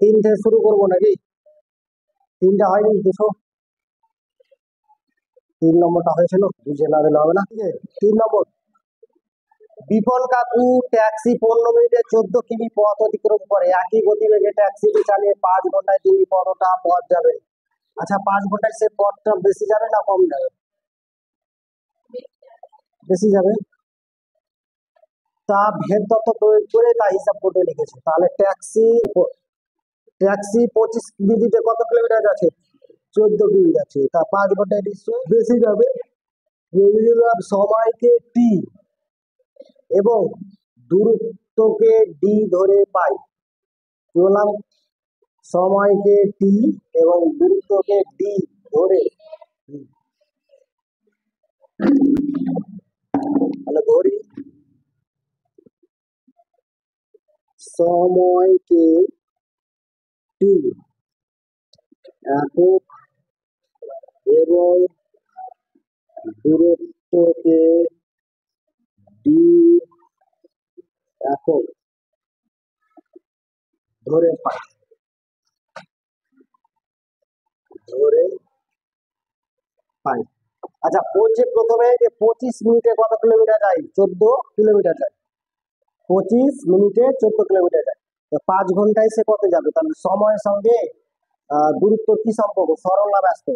তিন থেকে শুরু করবো নাকি? তিনটা হয়নি দেখো, 3 নম্বরটা হয়েছিল, বুঝে না দিলে হবে না। 3 নম্বর, বিপন কাকু ট্যাক্সি 15 মিনিটে 14 কিমি পথ অতিক্রম করে। একই গতিবেগে ট্যাক্সিটি চালিয়ে 5 ঘন্টায় তিনি কতটা পথ যাবে? আচ্ছা, 5 ঘন্টায় সে পথটা বেশি যাবে না কম যাবে? বেশি যাবে। তা ভেদ তত্ত্ব প্রয়োগ করে তা হিসাব করতে লিখেছে। তাহলে ট্যাক্সি ট্যাক্সি 25 মিনিটে কত কিলোমিটার যাচ্ছে? 14 কিমি যাচ্ছে। তা 5 ঘন্টায় নিশ্চয়ই বেশি যাবে। সময়কে টি এবং দূরত্বকে ডি ধরে পাই। কি বললাম? সময়কে টি এবং দূরত্বকে ডি ধরে, তাহলে ধরি সময়কে টি একক এবং দূরত্বকে ডি একক ধরে পাই। আচ্ছা, বলছে প্রথমে যে 25 মিনিটে কত কিলোমিটার যায়? 14 কিলোমিটার যায়। 25 মিনিটে 14 কিলোমিটার যায়। তো 5 ঘন্টায় সে কত যাবে? তাহলে সময়ের সঙ্গে দূরত্ব কি সম্পর্ক, সরল না ব্যস্ত?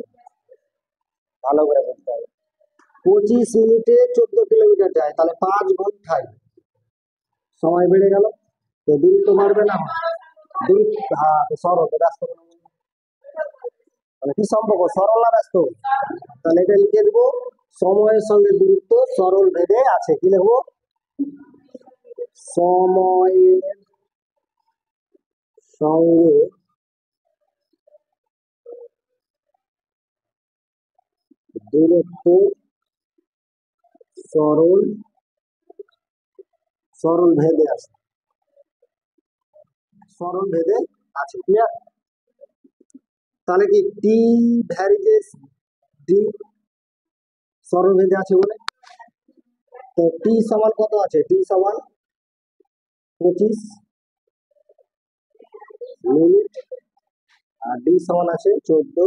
ভালো করে বুঝতে হবে। 25 মিনিটে 14 কিলোমিটার যায়, তাহলে 5 ঘন্টায় সময় বেড়ে গেল, তো দূরত্ব বাড়বে না? দূরত্ব, হ্যাঁ, সরল ব্যস্ত। তাহলে কি সম্পর্ক, সরল না ব্যস্ত? তাহলে এটা লিখে দেবো, সময়ের সঙ্গে দূরত্ব সরল ভেদে আছে। কি লিখবো? সময়ের সঙ্গে দূরত্ব সরল সরল ভেদে আছে। সরল ভেদে আছে। ক্লিয়ার? তাহলে কি টি ভ্যারিজেস ডি সরল ভেদে আছে বলে, তো টি সমান কত আছে? টি সমান 25 মিনিট আর ডি সমান আছে 14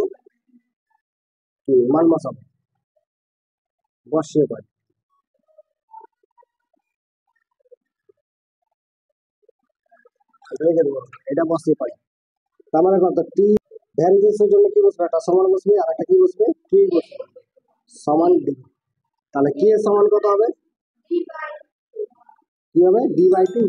কি মান বসাবো, বসিয়ে পাই। এটা বসিয়ে পাই। তার মানে কত? টি ভ্যারিজেসের জন্য কি বসবে? একটা সমান বসবে আর একটা কি বসবে? কি বসবে? সমান ডি। তাহলে কি এর সমান কত হবে? কি হবে? D/2।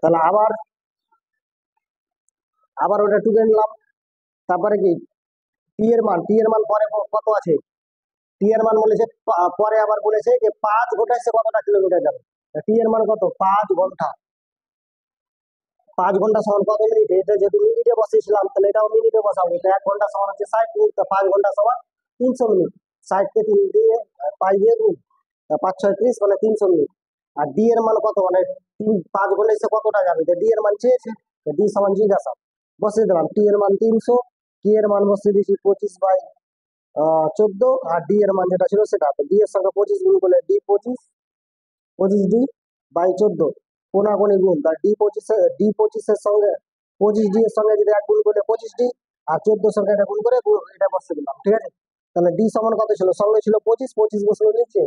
তাহলে আবার আবার ওটা টুকে নিলাম। তারপরে কি টি এর মান পরে কত আছে? টি এর মান বলেছে পরে আবার বলেছে যে 5 ঘন্টায় সে কতটা কিলোমিটার যাবে। টি এর মান কত? 5 ঘন্টা। 5 ঘন্টা সমান কত মিনিট? এটা যেহেতু মিনিটে বসিয়েছিলাম তাহলে এটাও মিনিটে বসাবো। তো 1 ঘন্টা সমান হচ্ছে 60 মিনিট, তো 5 ঘন্টা সমান 300 মিনিট। 60 কে 3 দিয়ে 5 দিয়ে গুণ, 5 6 30 মানে 300 মিনিট। আর ডি এর মান কত? মানে 5 ঘন্টায় সে কতটা যাবে, তো ডি এর মান চেয়েছে, তো ডি সমান জিজ্ঞাসা বসিয়ে দিলাম। টি এর মান 300, কি এর মান বসিয়ে দিয়েছি 25/14, আর ডি এর মান যেটা ছিল সেটা, তো ডি এর সঙ্গে 25 গুণ করলে ডি 25, 25D/14 কোনাকুনি গুণ, তার ডি 25 এর সঙ্গে 25D এর সঙ্গে যদি 1 গুণ করলে 25D, আর 14 সঙ্গে এটা গুণ করে এটা বসিয়ে দিলাম, ঠিক আছে। তাহলে ডি সমান কত ছিল? সঙ্গে ছিল 25, 25 বসলো নিচে,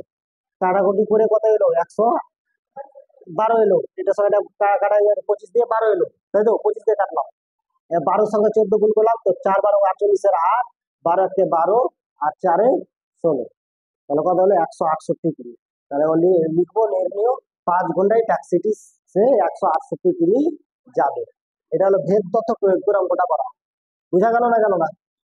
কাটাকুটি করে কত এলো? 112 এলো। এটার সঙ্গে এটা কাটা 25 দিয়ে 12 এলো, তাই তো? 25 দিয়ে কাটলাম, 12 সঙ্গে 14 গুণ করলাম, তো 4 12 48 8, 12 1 12, আর 4 16, তাহলে কত হলো? 168 কিমি। তাহলে লিখবো নির্ণয় 5 ঘন্টায় ট্যাক্সিটি সে 168 কিমি যাবে। এটা হলো ভেদ তথ্য প্রয়োগ করে অঙ্কটা করা। বুঝা গেল না?